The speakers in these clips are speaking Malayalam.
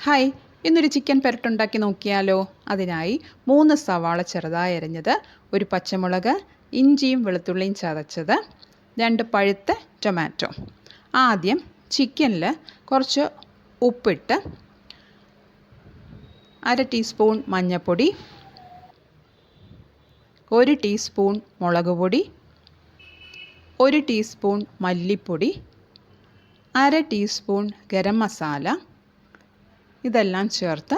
ഹായ്, ഇന്നൊരു ചിക്കൻ പെരട്ടുണ്ടാക്കി നോക്കിയാലോ? അതിനായി 3 സവാള ചെറുതായി അരിഞ്ഞത്, ഒരു പച്ചമുളക്, ഇഞ്ചിയും വെളുത്തുള്ളിയും ചതച്ചത്, 2 പഴുത്ത ടൊമാറ്റോ. ആദ്യം ചിക്കനിൽ കുറച്ച് ഉപ്പിട്ട് 1/2 ടീസ്പൂൺ മഞ്ഞൾപ്പൊടി, 1 ടീസ്പൂൺ മുളക് പൊടി, 1 ടീസ്പൂൺ മല്ലിപ്പൊടി, 1/2 ടീസ്പൂൺ ഗരം മസാല, ഇതെല്ലാം ചേർത്ത്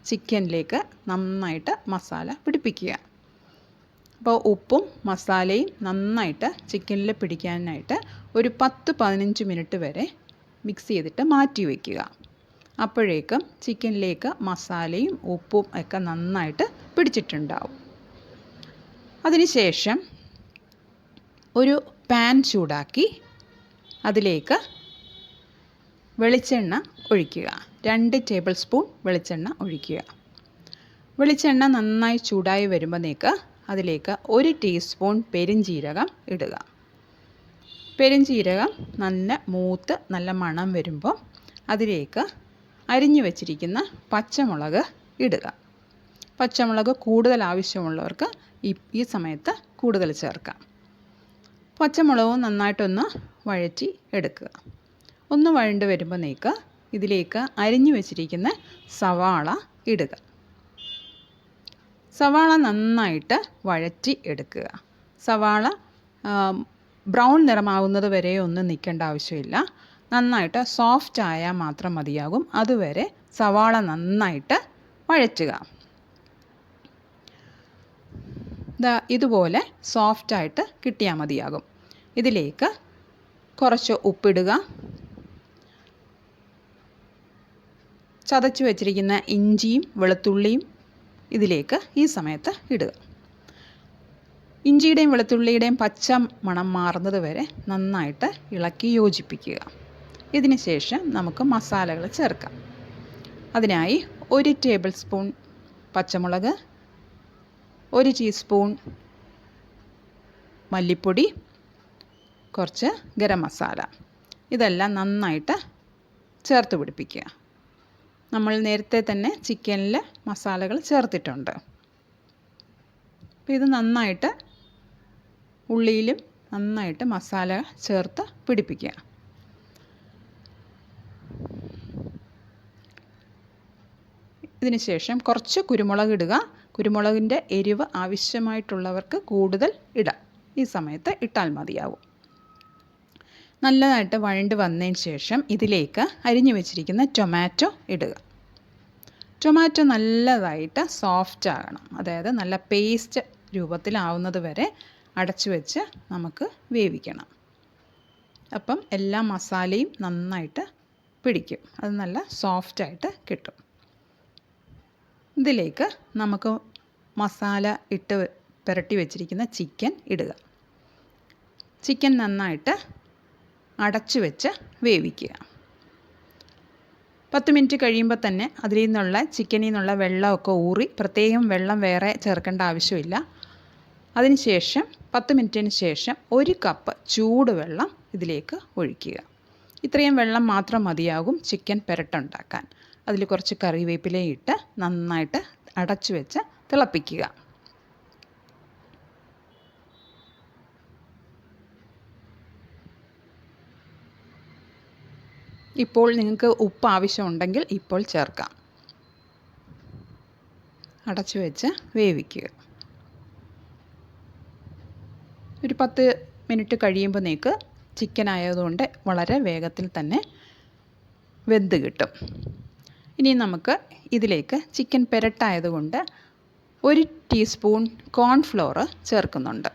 ചിക്കനിലേക്ക് നന്നായിട്ട് മസാല പിടിപ്പിക്കുക. അപ്പോൾ ഉപ്പും മസാലയും നന്നായിട്ട് ചിക്കനിൽ പിടിക്കാനായിട്ട് ഒരു 10-15 മിനിറ്റ് വരെ മിക്സ് ചെയ്തിട്ട് മാറ്റി വയ്ക്കുക. അപ്പോഴേക്കും ചിക്കനിലേക്ക് മസാലയും ഉപ്പും ഒക്കെ നന്നായിട്ട് പിടിച്ചിട്ടുണ്ടാവും. അതിനുശേഷം ഒരു പാൻ ചൂടാക്കി അതിലേക്ക് വെളിച്ചെണ്ണ ഒഴിക്കുക. 2 ടേബിൾ സ്പൂൺ വെളിച്ചെണ്ണ ഒഴിക്കുക. വെളിച്ചെണ്ണ നന്നായി ചൂടായി വരുമ്പോഴേക്ക് അതിലേക്ക് 1 ടീസ്പൂൺ പെരുംജീരകം ഇടുക. പെരുംജീരകം നല്ല മണം വരുമ്പോൾ അതിലേക്ക് അരിഞ്ഞു വച്ചിരിക്കുന്ന പച്ചമുളക് ഇടുക. പച്ചമുളക് കൂടുതൽ ആവശ്യമുള്ളവർക്ക് ഈ സമയത്ത് കൂടുതൽ ചേർക്കാം. പച്ചമുളകും നന്നായിട്ടൊന്ന് വഴറ്റി എടുക്കുക. ഒന്ന് വഴണ്ട് വരുമ്പോഴേക്ക് ഇതിലേക്ക് അരിഞ്ഞു വെച്ചിരിക്കുന്ന സവാള ഇടുക. സവാള നന്നായിട്ട് വഴറ്റി എടുക്കുക. സവാള ബ്രൗൺ നിറമാകുന്നത് വരെ ഒന്നും നിൽക്കേണ്ട ആവശ്യമില്ല. നന്നായിട്ട് സോഫ്റ്റ് ആയാൽ മാത്രം മതിയാകും. അതുവരെ സവാള നന്നായിട്ട് വഴറ്റുക. ഇതുപോലെ സോഫ്റ്റായിട്ട് കിട്ടിയാൽ മതിയാകും. ഇതിലേക്ക് കുറച്ച് ഉപ്പിടുക. ചതച്ച് വെച്ചിരിക്കുന്ന ഇഞ്ചിയും വെളുത്തുള്ളിയും ഇതിലേക്ക് ഈ സമയത്ത് ഇടുക. ഇഞ്ചിയുടെയും വെളുത്തുള്ളിയുടെയും പച്ച മണം മാറുന്നത് വരെ നന്നായിട്ട് ഇളക്കി യോജിപ്പിക്കുക. ഇതിന് ശേഷം നമുക്ക് മസാലകൾ ചേർക്കാം. അതിനായി 1 ടേബിൾ സ്പൂൺ പച്ചമുളക്, 1 ടീസ്പൂൺ മല്ലിപ്പൊടി, കുറച്ച് ഗരം മസാല, ഇതെല്ലാം നന്നായിട്ട് ചേർത്ത് പിടിപ്പിക്കുക. നമ്മൾ നേരത്തെ തന്നെ ചിക്കനിൽ മസാലകൾ ചേർത്തിട്ടുണ്ട്. അപ്പോൾ ഇത് നന്നായിട്ട് ഉള്ളിയിലും നന്നായിട്ട് മസാല ചേർത്ത് പിടിപ്പിക്കുക. ഇതിന് ശേഷം കുറച്ച് കുരുമുളക് ഇടുക. കുരുമുളകിൻ്റെ എരിവ് ആവശ്യമായിട്ടുള്ളവർക്ക് കൂടുതൽ ഇടാം. ഈ സമയത്ത് ഇട്ടാൽ മതിയാവും. നല്ലതായിട്ട് വഴണ്ട് വന്നതിന് ശേഷം ഇതിലേക്ക് അരിഞ്ഞു വെച്ചിരിക്കുന്ന ടൊമാറ്റോ ഇടുക. ടൊമാറ്റോ നല്ലതായിട്ട് സോഫ്റ്റ് ആകണം. അതായത് നല്ല പേസ്റ്റ് രൂപത്തിലാവുന്നത് വരെ അടച്ചു വെച്ച് നമുക്ക് വേവിക്കണം. അപ്പം എല്ലാ മസാലയും നന്നായിട്ട് പിടിക്കും. അത് നല്ല സോഫ്റ്റായിട്ട് കിട്ടും. ഇതിലേക്ക് നമുക്ക് മസാല ഇട്ട് പുരട്ടി വെച്ചിരിക്കുന്ന ചിക്കൻ ഇടുക. ചിക്കൻ നന്നായിട്ട് അടച്ചു വെച്ച് വേവിക്കുക. 10 മിനിറ്റ് കഴിയുമ്പോൾ തന്നെ അതിൽ നിന്നുള്ള ചിക്കനിൽ നിന്നുള്ള വെള്ളമൊക്കെ ഊറി, പ്രത്യേകം വെള്ളം വേറെ ചേർക്കേണ്ട ആവശ്യമില്ല. അതിനുശേഷം 10 മിനിറ്റിന് ശേഷം 1 കപ്പ് ചൂടുവെള്ളം ഇതിലേക്ക് ഒഴിക്കുക. ഇത്രയും വെള്ളം മാത്രം മതിയാകും ചിക്കൻ പെരട്ടുണ്ടാക്കാൻ. അതിൽ കുറച്ച് കറിവേപ്പിലയും ഇട്ട് നന്നായിട്ട് അടച്ചു വെച്ച് തിളപ്പിക്കുക. ഇപ്പോൾ നിങ്ങൾക്ക് ഉപ്പ് ആവശ്യമുണ്ടെങ്കിൽ ഇപ്പോൾ ചേർക്കാം. അടച്ചു വെച്ച് വേവിക്കുക. ഒരു 10 മിനിറ്റ് കഴിയുമ്പോഴേക്ക് ചിക്കൻ ആയതുകൊണ്ട് വളരെ വേഗത്തിൽ തന്നെ വെന്ത് കിട്ടും. ഇനി നമുക്ക് ഇതിലേക്ക് ചിക്കൻ പെരട്ടായതുകൊണ്ട് 1 ടീസ്പൂൺ കോൺഫ്ലോർ ചേർക്കുന്നുണ്ട്.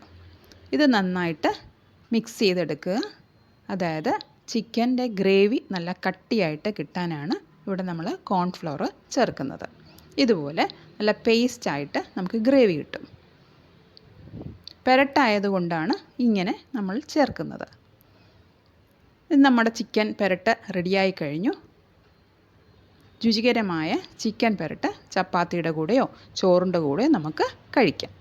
ഇത് നന്നായിട്ട് മിക്സ് ചെയ്തെടുക്കുക. അതായത് ചിക്കൻ്റെ ഗ്രേവി നല്ല കട്ടിയായിട്ട് കിട്ടാനാണ് ഇവിടെ നമ്മൾ കോൺഫ്ലോർ ചേർക്കുന്നത്. ഇതുപോലെ നല്ല പേസ്റ്റായിട്ട് നമുക്ക് ഗ്രേവി കിട്ടും. പെരട്ടായതുകൊണ്ടാണ് ഇങ്ങനെ നമ്മൾ ചേർക്കുന്നത്. നമ്മുടെ ചിക്കൻ പെരട്ട് റെഡിയായി കഴിഞ്ഞു. രുചികരമായ ചിക്കൻ പെരട്ട് ചപ്പാത്തിയുടെ കൂടെയോ ചോറിൻ്റെ കൂടെയോ നമുക്ക് കഴിക്കാം.